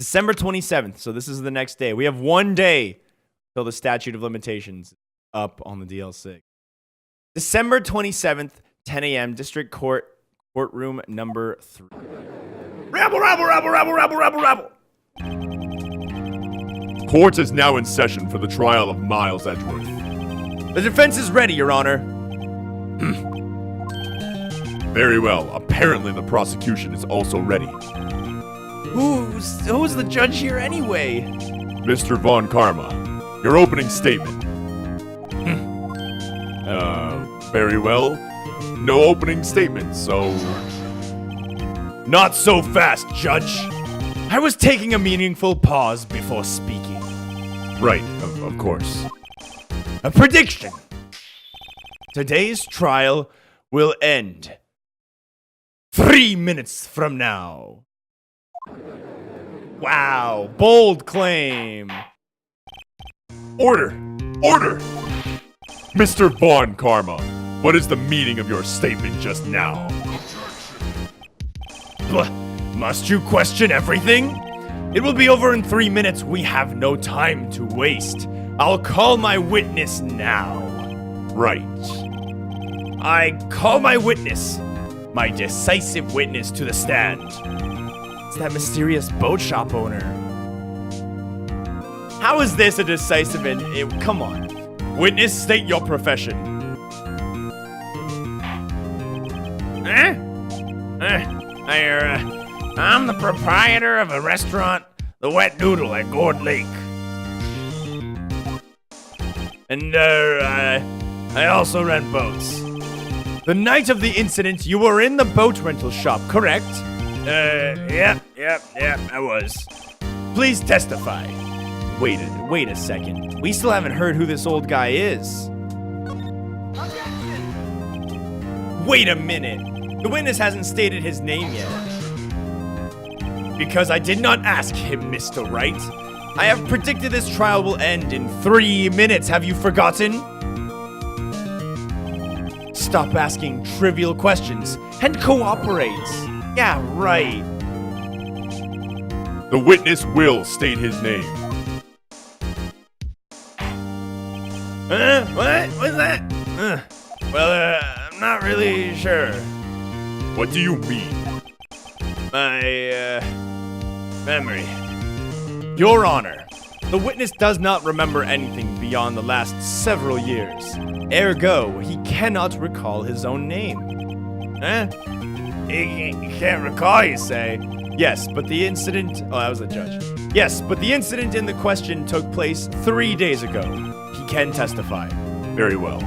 December 27th. So this is the next day. We have 1 day till the statute of limitations up on the DL6. December 27th, 10 a.m. District Courtroom number 3. Rabble, rabble, rabble, rabble, rabble, rabble, rabble. Court is now in session for the trial of Miles Edgeworth. The defense is ready, Your Honor. Very well. Apparently the prosecution is also ready. Who's the judge here anyway? Mr. Von Karma, your opening statement. Very well. No opening statement, so... Not so fast, Judge. I was taking a meaningful pause before speaking. Right, of course. A prediction. Today's trial will end 3 minutes from now. Wow, bold claim. Order! Order! Mr. Von Karma, what is the meaning of your statement just now? Must you question everything? It will be over in 3 minutes. We have no time to waste. I'll call my witness now. Right. I call my witness, my decisive witness, to the stand. It's that mysterious boat shop owner. How is this a decisive come on. Witness, state your profession. I'm the proprietor of a restaurant, The Wet Noodle at Gourd Lake. And, I also rent boats. The night of the incident, you were in the boat rental shop, correct? Yep, I was. Please testify. Wait a second. We still haven't heard who this old guy is. Wait a minute. The witness hasn't stated his name yet. Because I did not ask him, Mr. Wright. I have predicted this trial will end in 3 minutes. Have you forgotten? Stop asking trivial questions and cooperate. Yeah, right. The witness will state his name. What? What's that? I'm not really sure. What do you mean? My, memory. Your Honor, the witness does not remember anything beyond the last several years. Ergo, he cannot recall his own name. He can't recall, you say? Yes, but the incident... Oh, that was the judge. Yes, but the incident in the question took place 3 days ago. He can testify. Very well.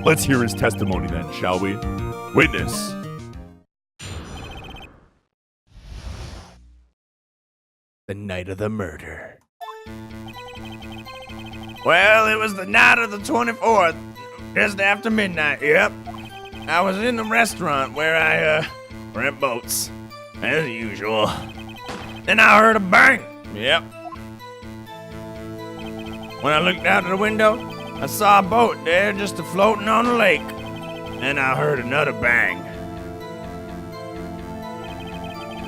Let's hear his testimony then, shall we? Witness. The night of the murder. Well, it was the night of the 24th, just after midnight, yep. I was in the restaurant where I, rent boats, as usual. Then I heard a bang, yep. When I looked out of the window, I saw a boat there just floating on the lake. And I heard another bang.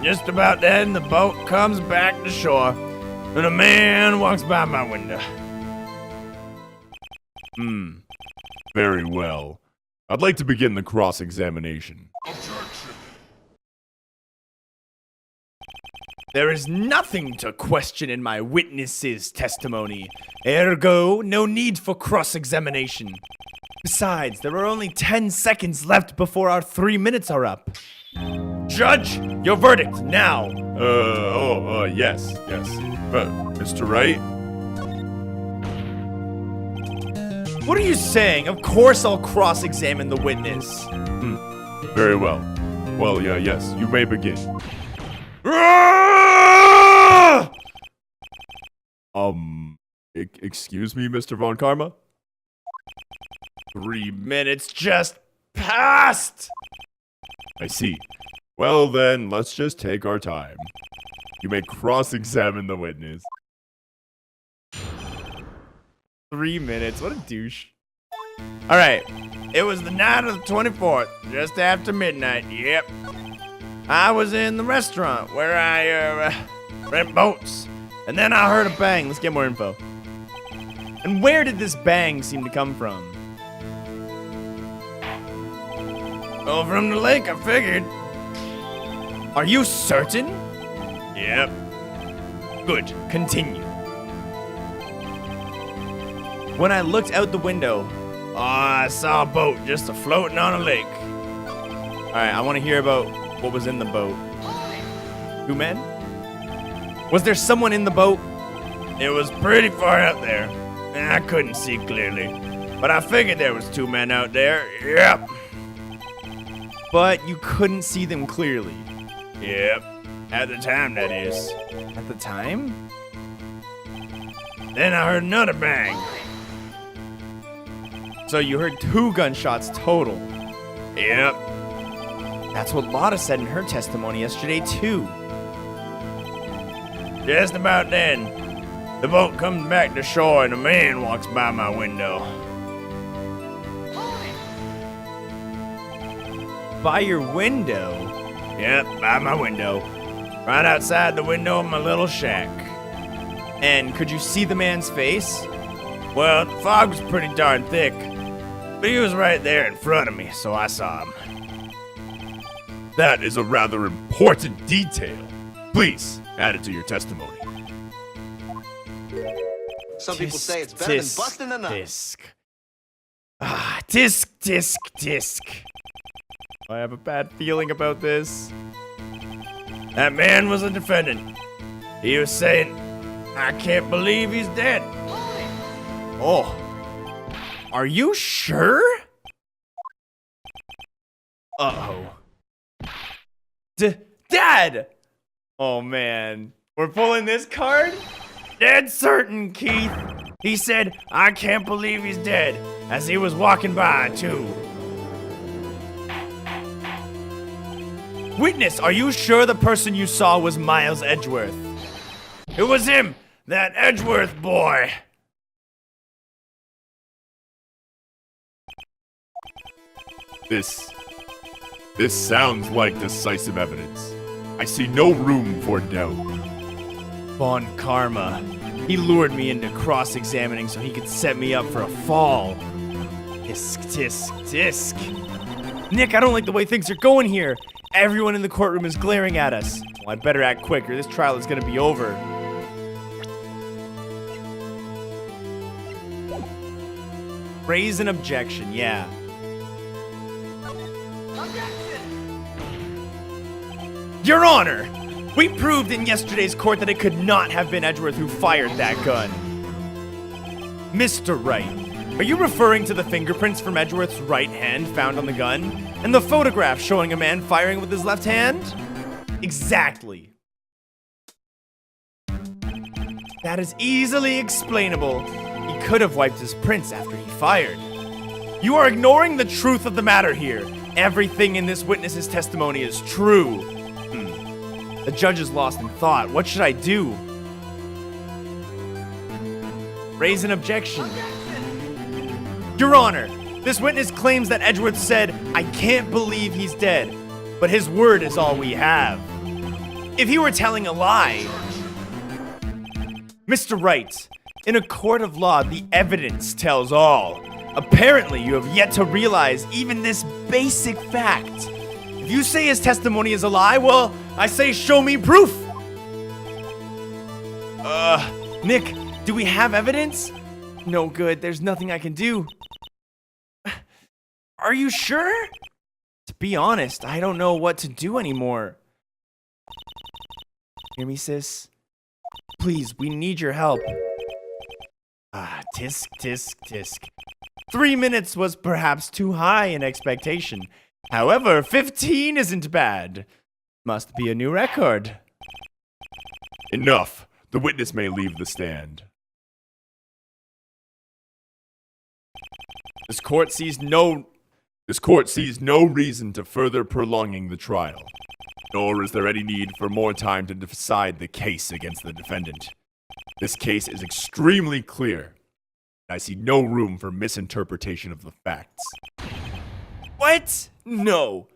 Just about then, the boat comes back to shore, and a man walks by my window. Very well. I'd like to begin the cross-examination. There is nothing to question in my witness's testimony. Ergo, no need for cross-examination. Besides, there are only 10 seconds left before our 3 minutes are up. Judge, your verdict now. Yes. Mr. Wright? What are you saying? Of course I'll cross-examine the witness. Very well. Well, yes, you may begin. Excuse me, Mr. Von Karma? 3 minutes just passed. I see. Well then, let's just take our time. You may cross-examine the witness. 3 minutes, what a douche. Alright, it was the night of the 24th, just after midnight, yep. I was in the restaurant where I, rent boats. And then I heard a bang. Let's get more info. And where did this bang seem to come from? Oh, from the lake, I figured. Are you certain? Yep. Good. Continue. When I looked out the window, I saw a boat just floating on a lake. Alright, I want to hear about what was in the boat. 2 men? Was there someone in the boat? It was pretty far out there. I couldn't see clearly. But I figured there was 2 men out there. Yep. But you couldn't see them clearly. Yep. At the time, that is. At the time? Then I heard another bang. So you heard 2 gunshots total. Yep. That's what Lotta said in her testimony yesterday, too. Just about then, the boat comes back to shore and a man walks by my window. By your window? Yep, by my window. Right outside the window of my little shack. And could you see the man's face? Well, the fog was pretty darn thick, but he was right there in front of me, so I saw him. That is a rather important detail. Please, add it to your testimony. Some people say it's better than busting a nut. Disc. Ah, disc. I have a bad feeling about this. That man was a defendant. He was saying, I can't believe he's dead. Oh. Are you sure? Uh-oh. Dad! Oh, man. We're pulling this card? Dead certain, Keith. He said, I can't believe he's dead, as he was walking by, too. Witness, are you sure the person you saw was Miles Edgeworth? It was him, that Edgeworth boy. This sounds like decisive evidence. I see no room for doubt. Von Karma. He lured me into cross-examining so he could set me up for a fall. Disc. Nick, I don't like the way things are going here. Everyone in the courtroom is glaring at us. Well, I better act quick or this trial is gonna be over. Raise an objection, yeah. Your Honor! We proved in yesterday's court that it could not have been Edgeworth who fired that gun. Mr. Wright, are you referring to the fingerprints from Edgeworth's right hand found on the gun? And the photograph showing a man firing with his left hand? Exactly. That is easily explainable. He could have wiped his prints after he fired. You are ignoring the truth of the matter here. Everything in this witness's testimony is true. The judge is lost in thought. What should I do? Raise an objection. Your Honor, this witness claims that Edgeworth said, I can't believe he's dead, but his word is all we have. If he were telling a lie... Mr. Wright, in a court of law, the evidence tells all. Apparently, you have yet to realize even this basic fact. If you say his testimony is a lie, well, I say show me proof. Nick, do we have evidence? No good, there's nothing I can do. Are you sure? To be honest, I don't know what to do anymore. Hear me, sis? Please, we need your help. Tisk. 3 minutes was perhaps too high in expectation. However, 15 isn't bad. Must be a new record. Enough. The witness may leave the stand. This court sees no reason to further prolonging the trial, nor is there any need for more time to decide the case against the defendant. This case is extremely clear. I see no room for misinterpretation of the facts. What? No.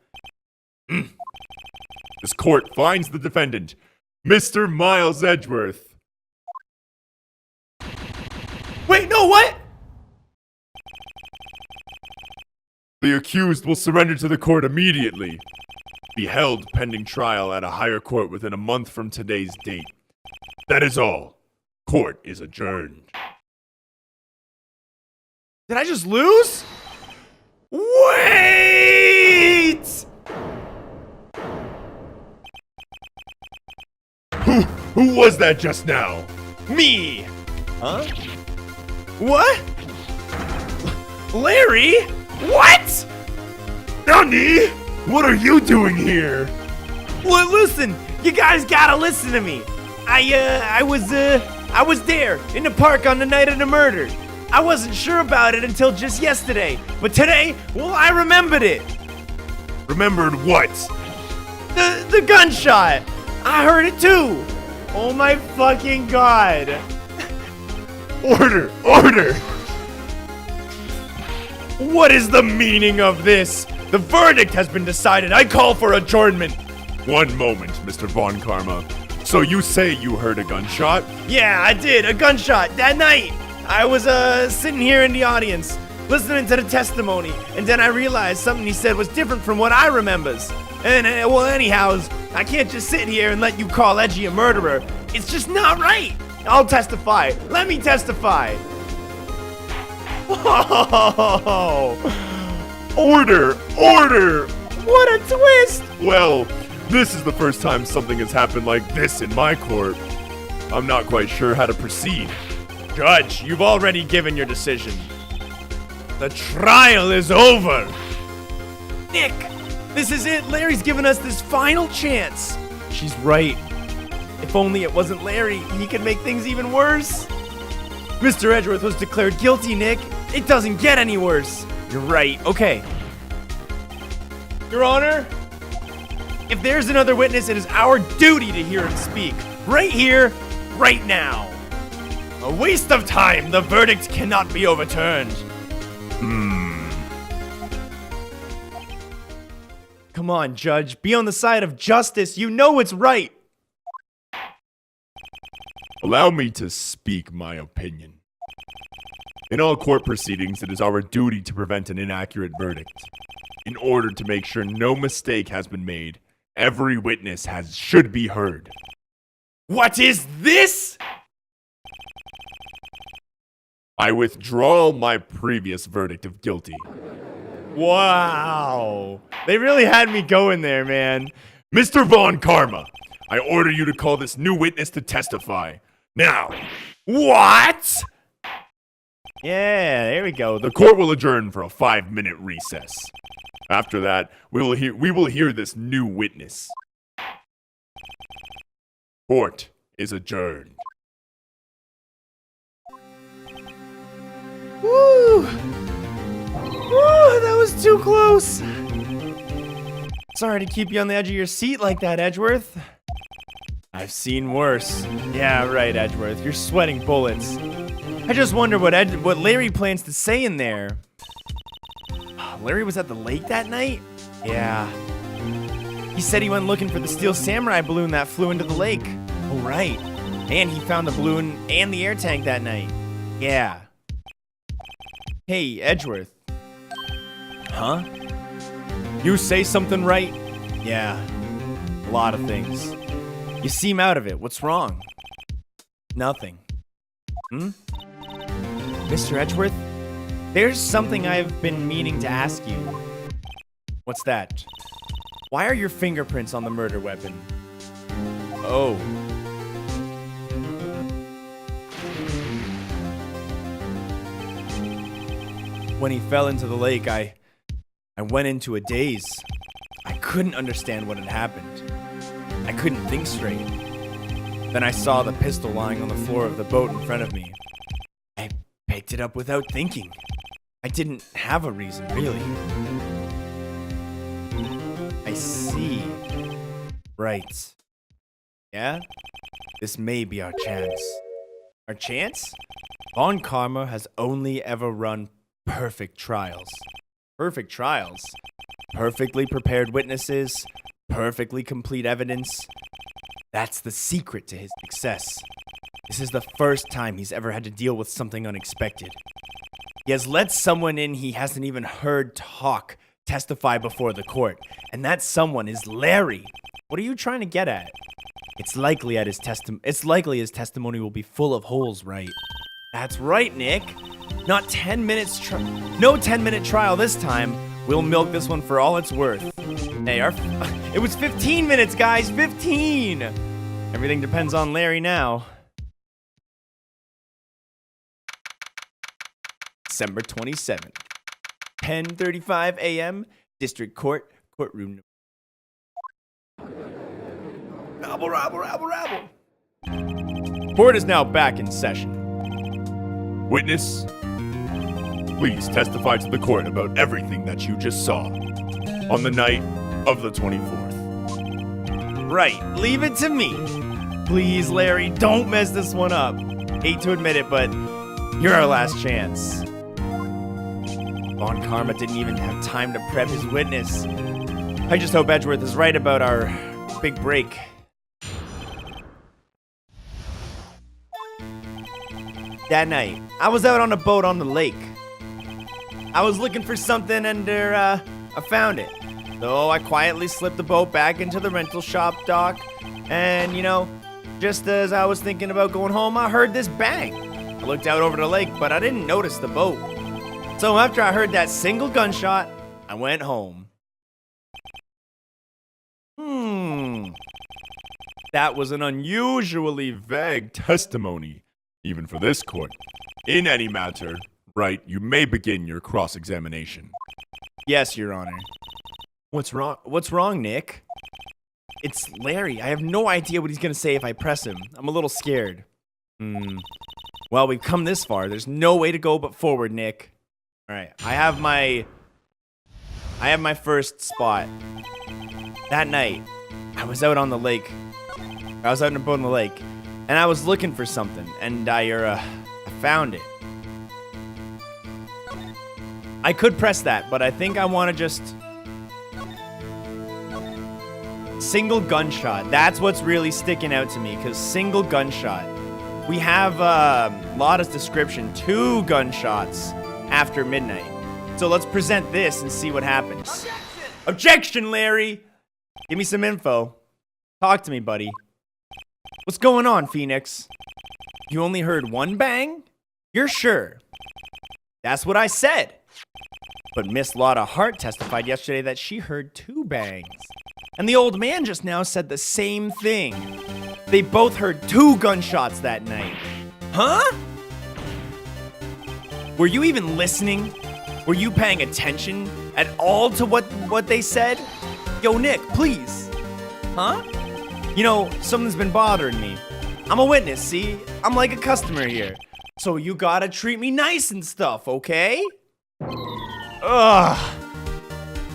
This court finds the defendant Mr. Miles Edgeworth. Wait, no, what? The accused will surrender to the court immediately. Be held pending trial at a higher court within a month from today's date. That is all. Court is adjourned. Did I just lose? Wait! Who was that just now? Me! Huh? What? Larry? What? Nani? What are you doing here? Well, listen, you guys gotta listen to me. I was there in the park on the night of the murder. I wasn't sure about it until just yesterday, but today, well, I remembered it. Remembered what? The gunshot. I heard it too. Oh my fucking god. Order! Order! What is the meaning of this? The verdict has been decided. I call for adjournment. One moment, Mr. Von Karma. So you say you heard a gunshot? Yeah, I did. A gunshot that night. I was sitting here in the audience, listening to the testimony, and then I realized something he said was different from what I remembers. And well, anyhow, I can't just sit here and let you call Edgy a murderer. It's just not right. I'll testify. Let me testify. Whoa! Order! Order! What a twist! Well, this is the first time something has happened like this in my court. I'm not quite sure how to proceed. Judge, you've already given your decision. The trial is over. Nick, this is it. Larry's given us this final chance. She's right. If only it wasn't Larry, he could make things even worse. Mr. Edgeworth was declared guilty, Nick. It doesn't get any worse. You're right. Okay. Your Honor, if there's another witness, it is our duty to hear him speak. Right here, right now. A waste of time. The verdict cannot be overturned. Come on, Judge. Be on the side of justice. You know it's right. Allow me to speak my opinion. In all court proceedings, it is our duty to prevent an inaccurate verdict. In order to make sure no mistake has been made, every witness should be heard. What is this? I withdraw my previous verdict of guilty. Wow. They really had me going there, man. Mr. Von Karma, I order you to call this new witness to testify. Now. What? Yeah, there we go. The court will adjourn for a 5-minute recess. After that, we will hear this new witness. Court is adjourned. Woo! Woo, that was too close. Sorry to keep you on the edge of your seat like that, Edgeworth. I've seen worse. Yeah, right, Edgeworth. You're sweating bullets. I just wonder what Larry plans to say in there. Larry was at the lake that night? Yeah. He said he went looking for the steel samurai balloon that flew into the lake. Oh, right. And he found the balloon and the air tank that night. Yeah. Hey, Edgeworth. Huh? You say something right? Yeah. A lot of things. You seem out of it. What's wrong? Nothing. Mr. Edgeworth? There's something I've been meaning to ask you. What's that? Why are your fingerprints on the murder weapon? Oh. When he fell into the lake, I went into a daze. I couldn't understand what had happened. I couldn't think straight. Then I saw the pistol lying on the floor of the boat in front of me. I picked it up without thinking. I didn't have a reason, really. I see. Right. Yeah? This may be our chance. Our chance? Von Karma has only ever run perfect trials. Perfect trials? Perfectly prepared witnesses, perfectly complete evidence. That's the secret to his success. This is the first time he's ever had to deal with something unexpected. He has let someone in he hasn't even heard talk testify before the court, and that someone is Larry. What are you trying to get at? It's likely his testimony will be full of holes, right? That's right, Nick. No 10-minute trial this time. We'll milk this one for all it's worth. Hey, it was 15 minutes, guys, 15. Everything depends on Larry now. December 27th, 10:35 a.m., District Court, courtroom. Rabble, rabble, rabble, rabble. Court is now back in session. Witness, please testify to the court about everything that you just saw on the night of the 24th. Right, leave it to me. Please, Larry, don't mess this one up. Hate to admit it, but you're our last chance. Von Karma didn't even have time to prep his witness. I just hope Edgeworth is right about our big break. That night, I was out on a boat on the lake. I was looking for something and I found it. So I quietly slipped the boat back into the rental shop dock. And, just as I was thinking about going home, I heard this bang. I looked out over the lake, but I didn't notice the boat. So after I heard that single gunshot, I went home. That was an unusually Vague testimony, even for this court. In any matter, Wright, you may begin your cross-examination. Yes, Your Honor. What's wrong? What's wrong, Nick? It's Larry. I have no idea what he's gonna say if I press him. I'm a little scared. Well, we've come this far. There's no way to go but forward, Nick. All right, I have my first spot. That night, I was out on the lake. I was out in a boat on the lake, and I was looking for something, and I found it. I could press that, but I think I want to just single gunshot. That's what's really sticking out to me, because single gunshot. We have Lotta's description, 2 gunshots after midnight. So let's present this and see what happens. Objection, Larry! Give me some info. Talk to me, buddy. What's going on, Phoenix? You only heard 1 bang? You're sure? That's what I said. But Miss Lotta Hart testified yesterday that she heard 2 bangs. And the old man just now said the same thing. They both heard 2 gunshots that night. Huh? Were you even listening? Were you paying attention at all to what they said? Yo, Nick, please. Huh? Something's been bothering me. I'm a witness, see? I'm like a customer here. So you gotta treat me nice and stuff, okay? Ugh.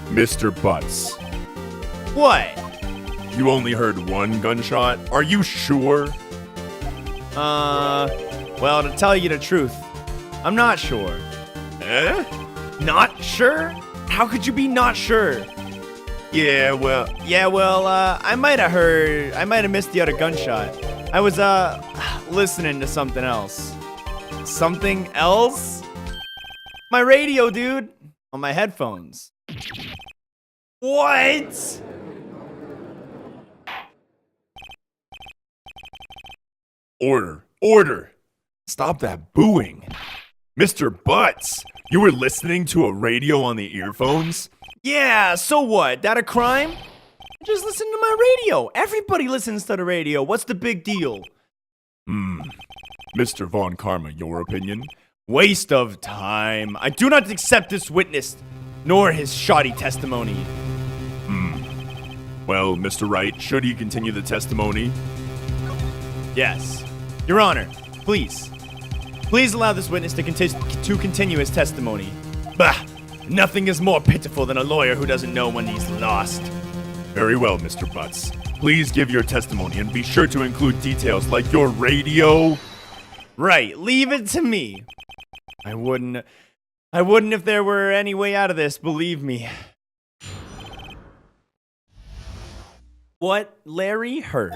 Mr. Buttz, What? you only heard 1 gunshot? Are you sure? Well, to tell you the truth, I'm not sure. Eh? Not sure? How could you be not sure? Yeah, well, I might have missed the other gunshot. I was, listening to something else. Something else? My radio, dude. On my headphones. What? Order. Stop that booing. Mr. Buttz, you were listening to a radio on the earphones? Yeah, so what? That a crime? Just listen to my radio. Everybody listens to the radio. What's the big deal? Mr. Von Karma, your opinion? Waste of time. I do not accept this witness, nor his shoddy testimony. Well, Mr. Wright, should he continue the testimony? Yes. Your Honor, please. Please allow this witness to continue his testimony. Bah! Nothing is more pitiful than a lawyer who doesn't know when he's lost. Very well, Mr. Buttz. Please give your testimony and be sure to include details like your radio. Right, leave it to me. I wouldn't if there were any way out of this, believe me. What Larry heard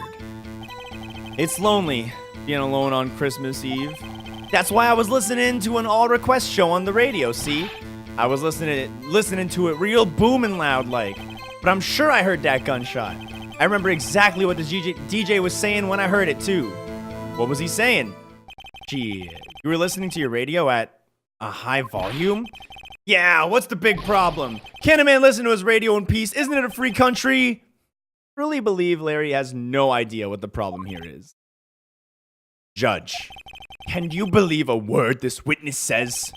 It's lonely being alone on Christmas Eve. That's why I was listening to an all-request show on the radio, see? I was listening to it real booming loud like. But I'm sure I heard that gunshot. I remember exactly what the DJ was saying when I heard it too. What was he saying? Gee, you were listening to your radio at a high volume? Yeah, what's the big problem? Can't a man listen to his radio in peace? Isn't it a free country? Really believe Larry has no idea what the problem here is. Judge, can you believe a word this witness says?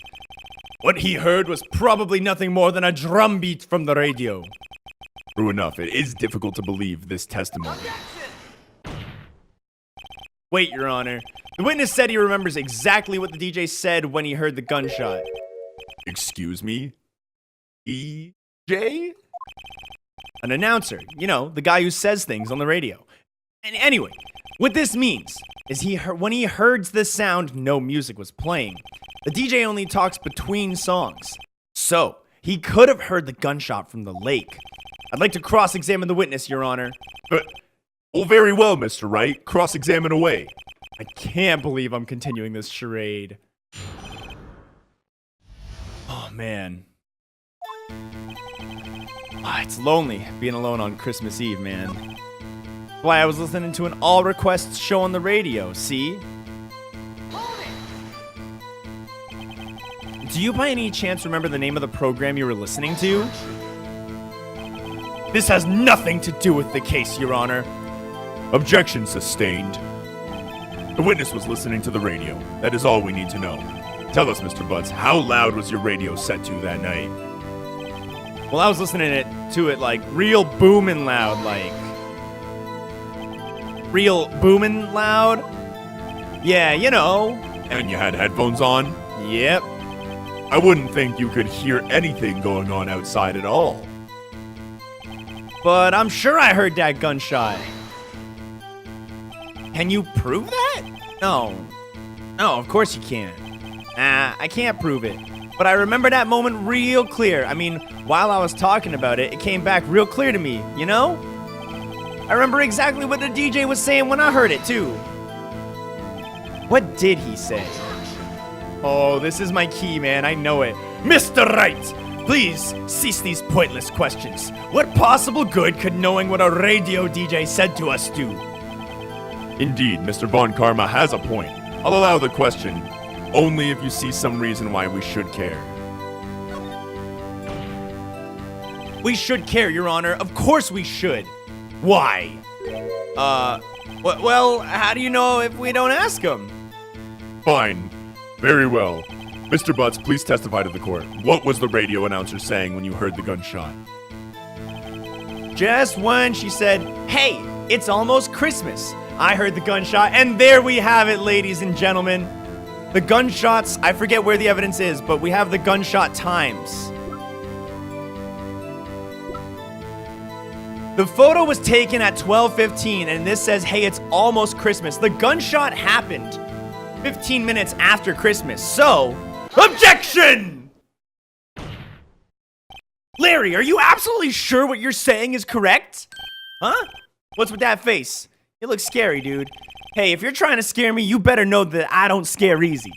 What he heard was probably nothing more than a drum beat from the radio. True enough, it is difficult to believe this testimony. Wait, Your Honor. The witness said he remembers exactly what the DJ said when he heard the gunshot. Excuse me? EJ? An announcer, you know, the guy who says things on the radio. And anyway, what this means is when he heard the sound, no music was playing. The DJ only talks between songs. So, he could have heard the gunshot from the lake. I'd like to cross-examine the witness, Your Honor. Oh, very well, Mr. Wright. Cross-examine away. I can't believe I'm continuing this charade. Oh, man. It's lonely being alone on Christmas Eve, man. That's why I was listening to an all-requests show on the radio, see? Do you by any chance remember the name of the program you were listening to? This has nothing to do with the case, Your Honor. Objection sustained. The witness was listening to the radio. That is all we need to know. Tell us, Mr. Buttz, how loud was your radio set to that night? Well, I was listening to it like real booming loud, like. Real booming loud? Yeah, you know. And you had headphones on? Yep. I wouldn't think you could hear anything going on outside at all. But I'm sure I heard that gunshot. Can you prove that? No. No, of course you can't. I can't prove it. But I remember that moment real clear. I mean, while I was talking about it, it came back real clear to me, you know? I remember exactly what the DJ was saying when I heard it, too. What did he say? Oh, this is my key, man. I know it. Mr. Wright, please cease these pointless questions. What possible good could knowing what a radio DJ said to us do? Indeed, Mr. Von Karma has a point. I'll allow the question, only if you see some reason why we should care. We should care, Your Honor. Of course we should. Why? Well, how do you know if we don't ask him? Fine. Very well. Mr. Buttz, please testify to the court. What was the radio announcer saying when you heard the gunshot? Just when she said, "Hey, it's almost Christmas," I heard the gunshot, and there we have it, ladies and gentlemen. The gunshots, I forget where the evidence is, but we have the gunshot times. The photo was taken at 12:15, and this says, "Hey, it's almost Christmas." The gunshot happened 15 minutes after Christmas, so... Objection! Larry, are you absolutely sure what you're saying is correct? Huh? What's with that face? You look scary, dude. Hey, if you're trying to scare me, you better know that I don't scare easy.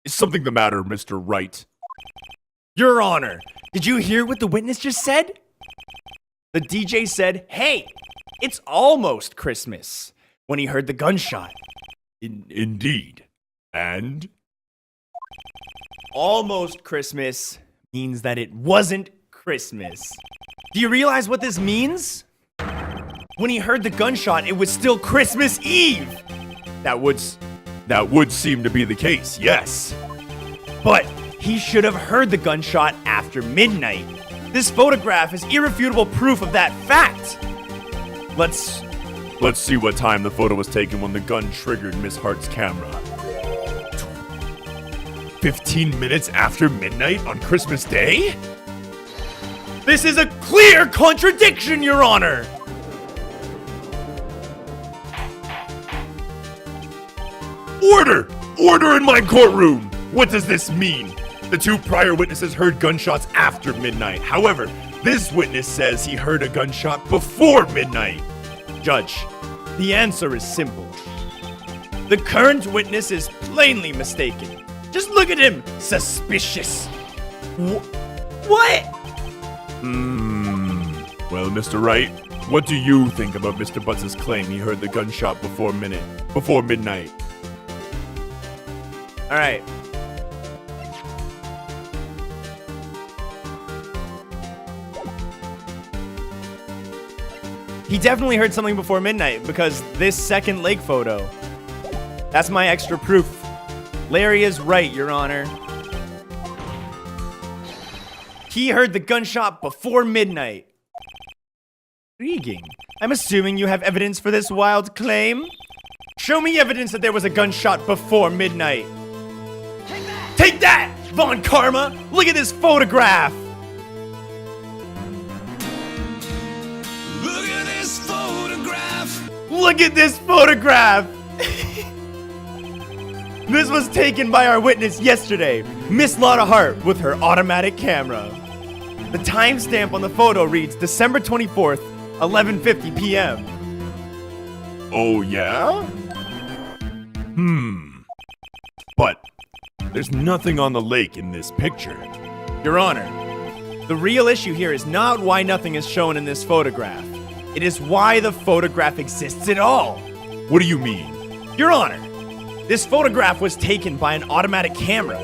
Is something the matter, Mr. Wright? Your Honor, did you hear what the witness just said? The DJ said, "Hey, it's almost Christmas," when he heard the gunshot. Indeed. And? Almost Christmas means that it wasn't Christmas. Do you realize what this means? When he heard the gunshot, it was still Christmas Eve. That would seem to be the case, yes. But he should have heard the gunshot after midnight. This photograph is irrefutable proof of that fact. Let's see what time the photo was taken when the gun triggered Miss Hart's camera. 15 minutes after midnight on Christmas Day? This is a clear contradiction, Your Honor! Order! Order in my courtroom! What does this mean? The two prior witnesses heard gunshots after midnight. However, this witness says he heard a gunshot before midnight. Judge, The answer is simple. The current witness is plainly mistaken. Just look at him. Suspicious. What? Well, Mr. Wright, what do you think about Mr. Butt's claim he heard the gunshot before midnight? All right. He definitely heard something before midnight because this second lake photo. That's my extra proof. Larry is right, Your Honor. He heard the gunshot before midnight. Intriguing. I'm assuming you have evidence for this wild claim? Show me evidence that there was a gunshot before midnight. Take that, Von Karma! Look at this photograph! Look at this photograph! Look at this photograph! This was taken by our witness yesterday, Miss Lotta Hart, with her automatic camera. The timestamp on the photo reads December 24th, 11:50 p.m. Oh, yeah? But there's nothing on the lake in this picture. Your Honor, the real issue here is not why nothing is shown in this photograph. It is why the photograph exists at all. What do you mean? Your Honor, this photograph was taken by an automatic camera.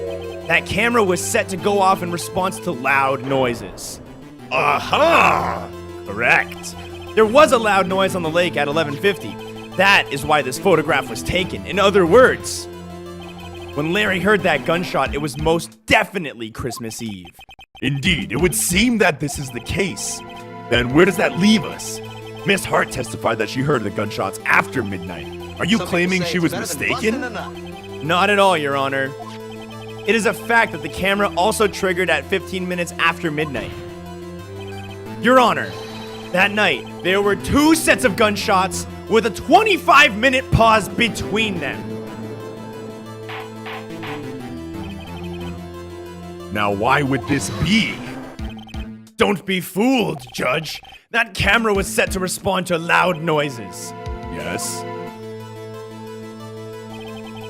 That camera was set to go off in response to loud noises. Aha! Correct. There was a loud noise on the lake at 11:50. That is why this photograph was taken. In other words, when Larry heard that gunshot, it was most definitely Christmas Eve. Indeed, it would seem that this is the case. Then where does that leave us? Miss Hart testified that she heard the gunshots after midnight. Are you Some claiming people say she it's was better than mistaken? busting a nut. Not at all, Your Honor. It is a fact that the camera also triggered at 15 minutes after midnight. Your Honor, that night, there were 2 sets of gunshots with a 25-minute pause between them. Now why would this be? Don't be fooled, Judge. That camera was set to respond to loud noises. Yes?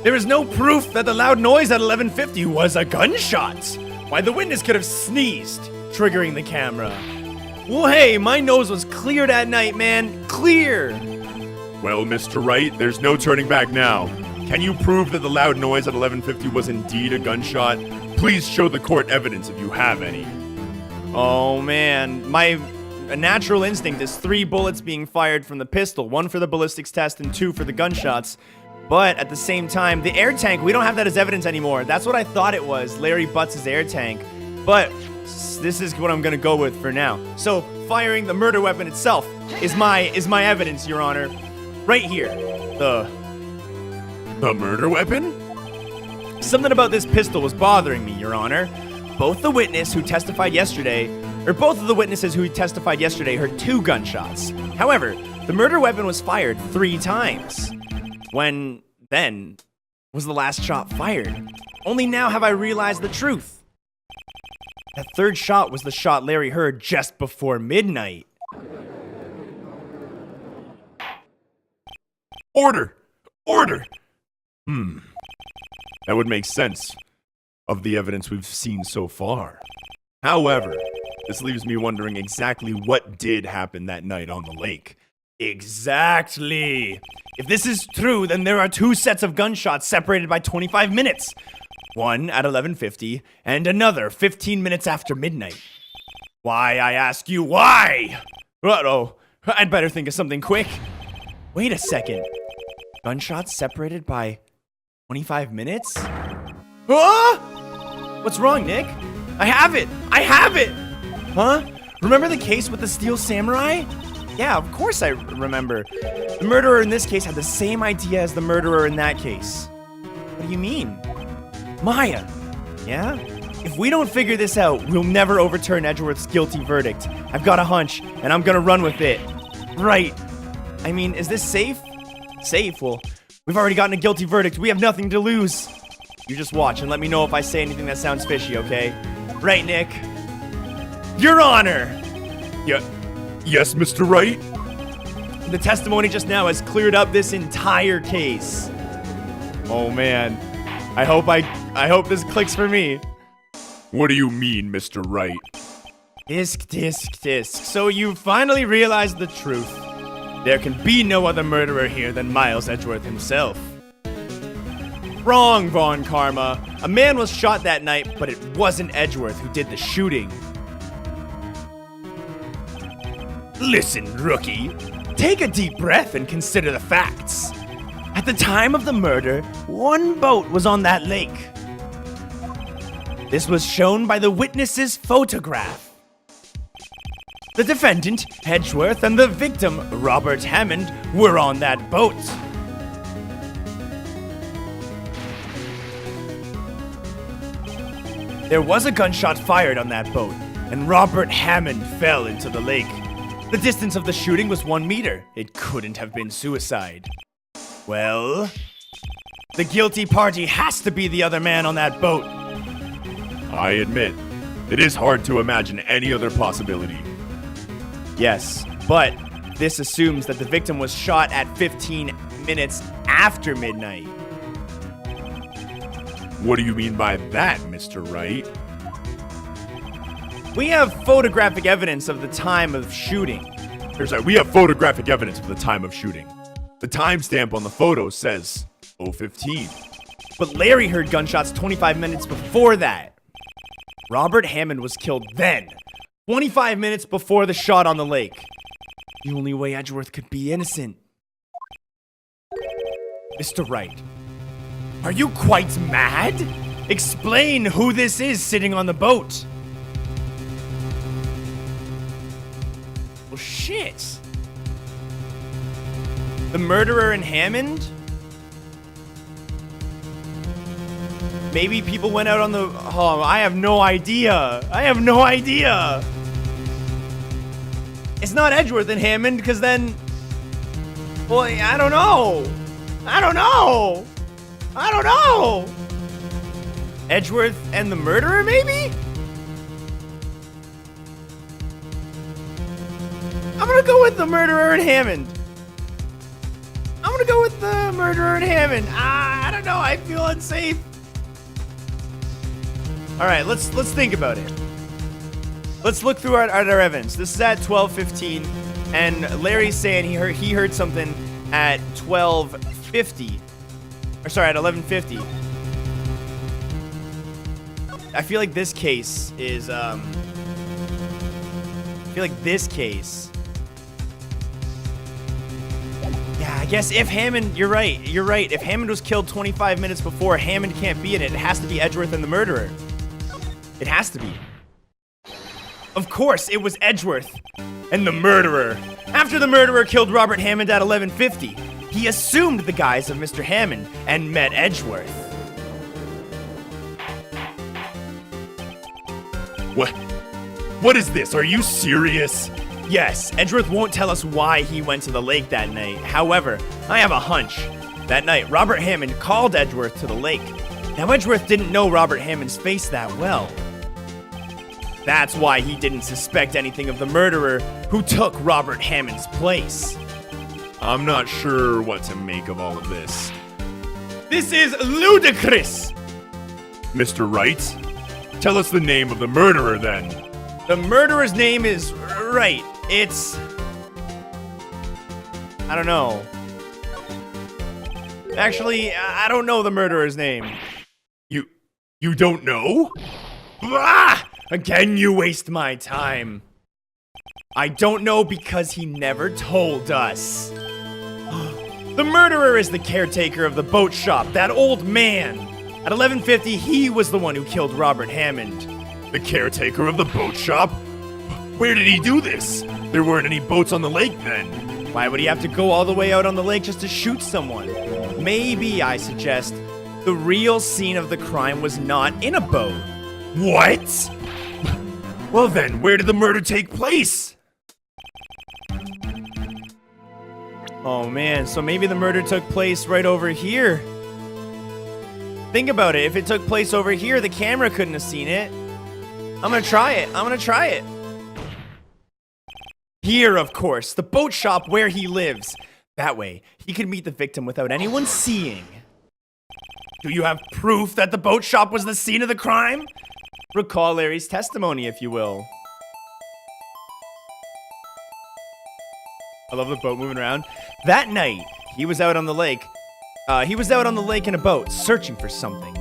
There is no proof that the loud noise at 11:50 was a gunshot. Why, the witness could have sneezed, triggering the camera. Well, hey, my nose was clear that night, man. Clear. Well, Mr. Wright, there's no turning back now. Can you prove that the loud noise at 11:50 was indeed a gunshot? Please show the court evidence if you have any. Oh, man. My natural instinct is 3 bullets being fired from the pistol. 1 for the ballistics test and 2 for the gunshots. But at the same time, the air tank, we don't have that as evidence anymore. That's what I thought it was, Larry Butts' air tank. But this is what I'm gonna go with for now. So firing the murder weapon itself is my evidence, Your Honor. Right here. The murder weapon? Something about this pistol was bothering me, Your Honor. Both of the witnesses who testified yesterday heard 2 gunshots. However, the murder weapon was fired 3 times. When then was the last shot fired? Only now have I realized the truth. That 3rd shot was the shot Larry heard just before midnight. Order! Order! That would make sense of the evidence we've seen so far. However, this leaves me wondering exactly what did happen that night on the lake. Exactly. If this is true, then there are 2 sets of gunshots separated by 25 minutes. One at 11:50 and another 15 minutes after midnight. Why, I ask you, why? Uh-oh, I'd better think of something quick. Wait a second. Gunshots separated by 25 minutes? Huh? What's wrong, Nick? I have it! I have it! Huh? Remember the case with the Steel Samurai? Yeah, of course I remember. The murderer in this case had the same idea as the murderer in that case. What do you mean? Maya. Yeah? If we don't figure this out, we'll never overturn Edgeworth's guilty verdict. I've got a hunch, and I'm gonna run with it. Right. I mean, is this safe? Safe? Well, we've already gotten a guilty verdict. We have nothing to lose. You just watch and let me know if I say anything that sounds fishy, okay? Right, Nick? Your Honor! Yes, Mr. Wright? The testimony just now has cleared up this entire case. Oh man. I hope this clicks for me. What do you mean, Mr. Wright? Tisk. So you finally realized the truth. There can be no other murderer here than Miles Edgeworth himself. Wrong, Von Karma. A man was shot that night, but it wasn't Edgeworth who did the shooting. Listen, rookie. Take a deep breath and consider the facts. At the time of the murder, one boat was on that lake. This was shown by the witness's photograph. The defendant, Edgeworth, and the victim, Robert Hammond, were on that boat. There was a gunshot fired on that boat, and Robert Hammond fell into the lake. The distance of the shooting was 1 meter. It couldn't have been suicide. Well, the guilty party has to be the other man on that boat. I admit, it is hard to imagine any other possibility. Yes, but this assumes that the victim was shot at 15 minutes after midnight. What do you mean by that, Mr. Wright? We have photographic evidence of the time of shooting. We have photographic evidence of the time of shooting. The timestamp on the photo says 0:15. But Larry heard gunshots 25 minutes before that. Robert Hammond was killed then, 25 minutes before the shot on the lake. The only way Edgeworth could be innocent. Mr. Wright, are you quite mad? Explain who this is sitting on the boat. Well, shit. The murderer in Hammond? Maybe people went out on the... Oh, I have no idea. It's not Edgeworth and Hammond, because then... Well, I don't know. Edgeworth and the murderer, maybe? I'm gonna go with the murderer and Hammond. I don't know. I feel unsafe. All right, let's think about it. Let's look through our evidence. This is at 12:15, and Larry's saying he heard something at 12:50. Or sorry, at 11:50. I feel like this case is Yeah, I guess if Hammond, you're right. If Hammond was killed 25 minutes before, Hammond can't be in it. It has to be Edgeworth and the murderer. It has to be. Of course, it was Edgeworth and the murderer. After the murderer killed Robert Hammond at 11:50, he assumed the guise of Mr. Hammond and met Edgeworth. What is this? Are you serious? Yes, Edgeworth won't tell us why he went to the lake that night. However, I have a hunch. That night, Robert Hammond called Edgeworth to the lake. Now, Edgeworth didn't know Robert Hammond's face that well. That's why he didn't suspect anything of the murderer who took Robert Hammond's place. I'm not sure what to make of all of this. This is ludicrous! Mr. Wright, tell us the name of the murderer then. The murderer's name is Wright. It's... I don't know. Actually, I don't know the murderer's name. You don't know? Ah! Again, you waste my time. I don't know because he never told us. The murderer is the caretaker of the boat shop, that old man. At 11:50, he was the one who killed Robert Hammond. The caretaker of the boat shop? Where did he do this? There weren't any boats on the lake then. Why would he have to go all the way out on the lake just to shoot someone? Maybe, I suggest, the real scene of the crime was not in a boat. What? Well then, where did the murder take place? Oh man, so maybe the murder took place right over here. Think about it, if it took place over here, the camera couldn't have seen it. I'm gonna try it. Here, of course, the boat shop where he lives. That way, he can meet the victim without anyone seeing. Do you have proof that the boat shop was the scene of the crime? Recall Larry's testimony, if you will. I love the boat moving around. That night, he was out on the lake. In a boat, searching for something.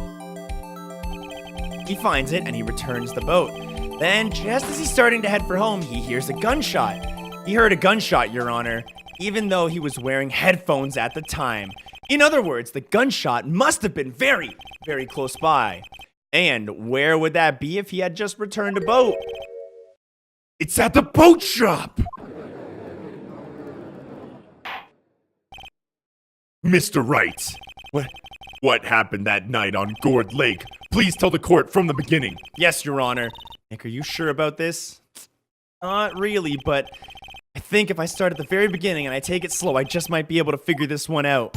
He finds it, and he returns the boat. Then, just as he's starting to head for home, he hears a gunshot. He heard a gunshot, Your Honor, even though he was wearing headphones at the time. In other words, the gunshot must have been very, very close by. And where would that be if he had just returned a boat? It's at the boat shop! Mr. Wright, what happened that night on Gourd Lake? Please tell the court from the beginning. Yes, Your Honor. Nick, are you sure about this? Not really, but I think if I start at the very beginning and I take it slow, I just might be able to figure this one out.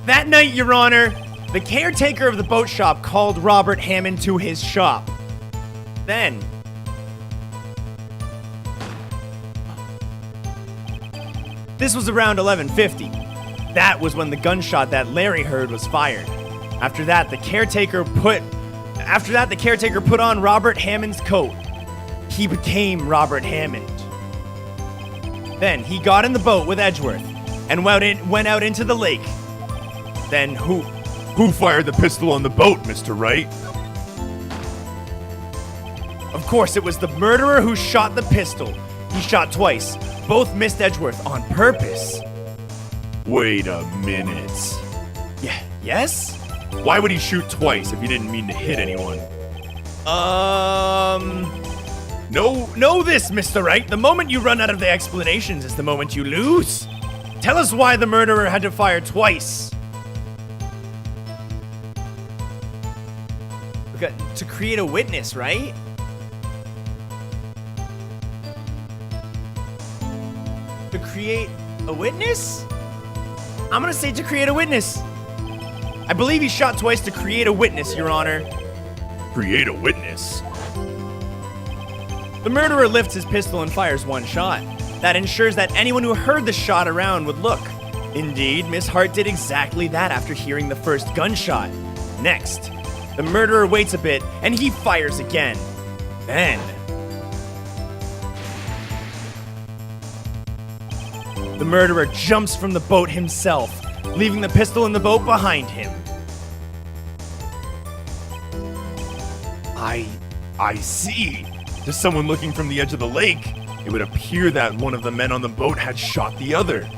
That night, Your Honor, the caretaker of the boat shop called Robert Hammond to his shop. Then, this was around 11:50. That was when the gunshot that Larry heard was fired. After that, the caretaker put on Robert Hammond's coat. He became Robert Hammond. Then he got in the boat with Edgeworth and went out into the lake. Then Who fired the pistol on the boat, Mr. Wright? Of course, it was the murderer who shot the pistol. He shot twice. Both missed Edgeworth on purpose. Wait a minute. Yeah, yes? Why would he shoot twice if he didn't mean to hit anyone? Know this, Mr. Wright. The moment you run out of the explanations is the moment you lose. Tell us why the murderer had to fire twice. To create a witness, right? To create a witness? I'm gonna say to create a witness. I believe he shot twice to create a witness, Your Honor. Create a witness? The murderer lifts his pistol and fires one shot. That ensures that anyone who heard the shot around would look. Indeed, Miss Hart did exactly that after hearing the first gunshot. Next, the murderer waits a bit and he fires again. Then, the murderer jumps from the boat himself, leaving the pistol in the boat behind him. I see. To someone looking from the edge of the lake, it would appear that one of the men on the boat had shot the other.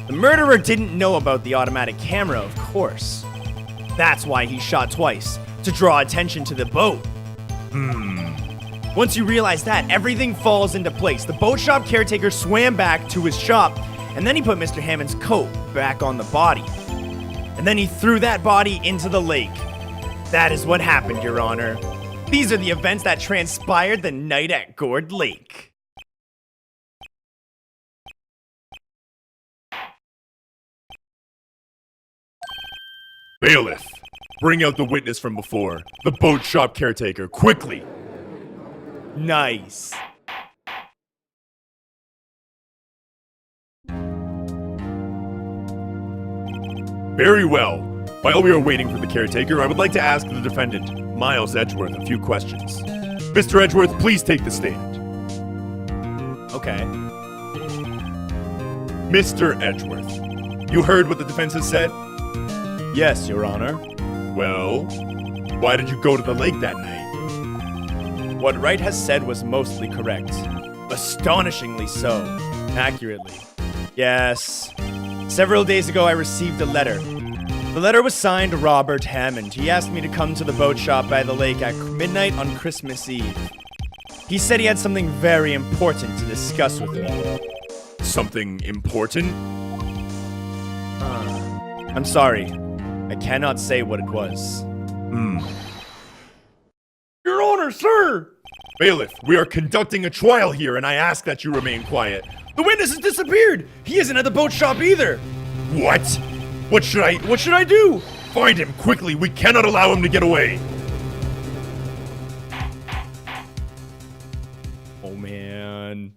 The murderer didn't know about the automatic camera, of course. That's why he shot twice, to draw attention to the boat. Once you realize that, everything falls into place. The boat shop caretaker swam back to his shop, and then he put Mr. Hammond's coat back on the body. And then he threw that body into the lake. That is what happened, Your Honor. These are the events that transpired the night at Gourd Lake. Bailiff, bring out the witness from before. The boat shop caretaker, quickly. Nice. Very well. While we are waiting for the caretaker, I would like to ask the defendant, Miles Edgeworth, a few questions. Mr. Edgeworth, please take the stand. Okay. Mr. Edgeworth, you heard what the defense has said? Yes, Your Honor. Well, why did you go to the lake that night? What Wright has said was mostly correct. Astonishingly so. Accurately. Yes. Several days ago, I received a letter. The letter was signed Robert Hammond. He asked me to come to the boat shop by the lake at midnight on Christmas Eve. He said he had something very important to discuss with me. Something important? I'm sorry. I cannot say what it was. Your Honor, sir! Bailiff, we are conducting a trial here, and I ask that you remain quiet. The witness has disappeared! He isn't at the boat shop either! What? What should I do? Find him quickly. We cannot allow him to get away. Oh man.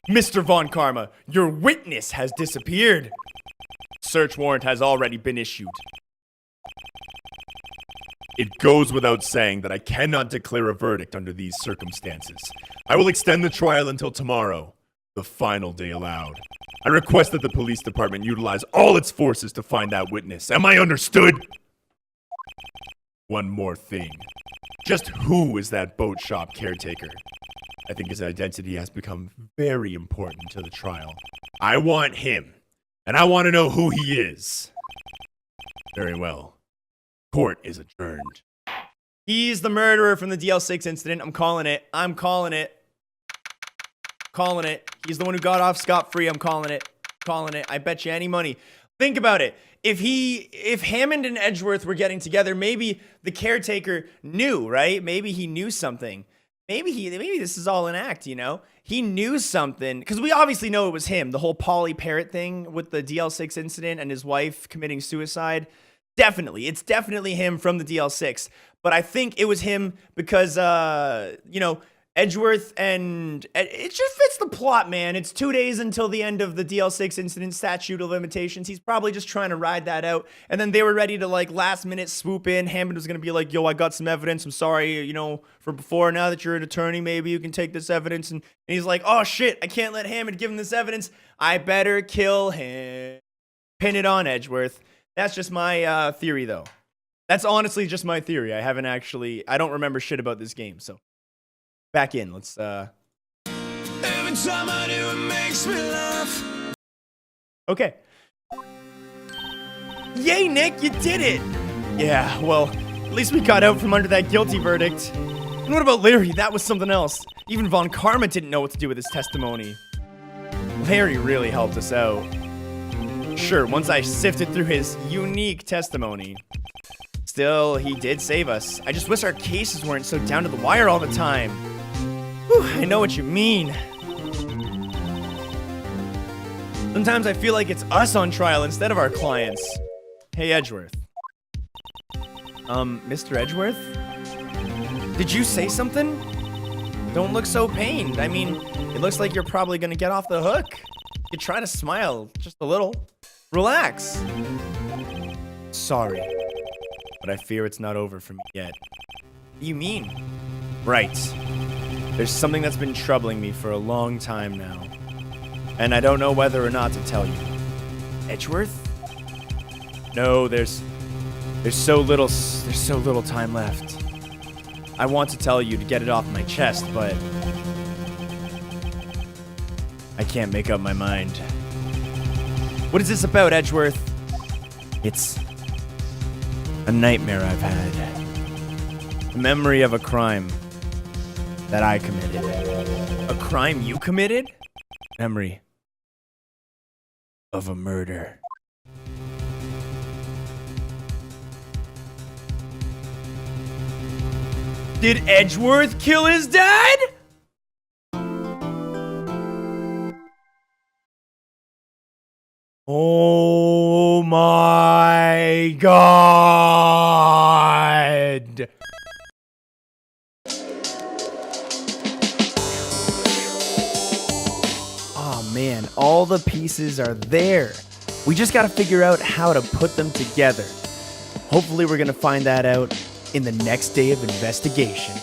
Mr. Von Karma, your witness has disappeared. Search warrant has already been issued. It goes without saying that I cannot declare a verdict under these circumstances. I will extend the trial until tomorrow, the final day allowed. I request that the police department utilize all its forces to find that witness. Am I understood? One more thing. Just who is that boat shop caretaker? I think his identity has become very important to the trial. I want him, and I want to know who he is. Very well. Court is adjourned. He's the murderer from the DL6 incident. I'm calling it. I'm calling it. Calling it. He's the one who got off scot-free. I'm calling it. Calling it. I bet you any money. Think about it. If Hammond and Edgeworth were getting together, maybe the caretaker knew, right? Maybe he knew something. Maybe this is all an act, you know? He knew something, because we obviously know it was him. The whole Polly Parrot thing with the DL6 incident and his wife committing suicide. Definitely. It's definitely him from the DL6. But I think it was him because, you know, Edgeworth and... It just fits the plot, man. It's 2 days until the end of the DL6 incident statute of limitations. He's probably just trying to ride that out. And then they were ready to, like, last minute swoop in. Hammond was going to be like, yo, I got some evidence. I'm sorry, you know, for before. Now that you're an attorney, maybe you can take this evidence. And he's like, oh, shit, I can't let Hammond give him this evidence. I better kill him. Pin it on Edgeworth. That's just my theory, though. That's honestly just my theory. I don't remember shit about this game, so. Back in, let's, Every time I do, it makes me laugh. Okay. Yay, Nick, you did it! Yeah, well, at least we got out from under that guilty verdict. And what about Larry? That was something else. Even Von Karma didn't know what to do with his testimony. Larry really helped us out. Sure, once I sifted through his unique testimony. Still, he did save us. I just wish our cases weren't so down to the wire all the time. Whew, I know what you mean. Sometimes I feel like it's us on trial instead of our clients. Hey, Edgeworth. Mr. Edgeworth? Did you say something? Don't look so pained. I mean, it looks like you're probably gonna get off the hook. You try to smile, just a little. Relax. Sorry, but I fear it's not over for me yet. What do you mean? Right. There's something that's been troubling me for a long time now. And I don't know whether or not to tell you. Edgeworth? No, there's so little time left. I want to tell you to get it off my chest, but I can't make up my mind. What is this about, Edgeworth? It's a nightmare I've had. The memory of a crime that I committed. A crime you committed? Memory of a murder. Did Edgeworth kill his dad? Oh my God. Oh man, all the pieces are there. We just gotta figure out how to put them together. Hopefully we're gonna find that out in the next day of investigation.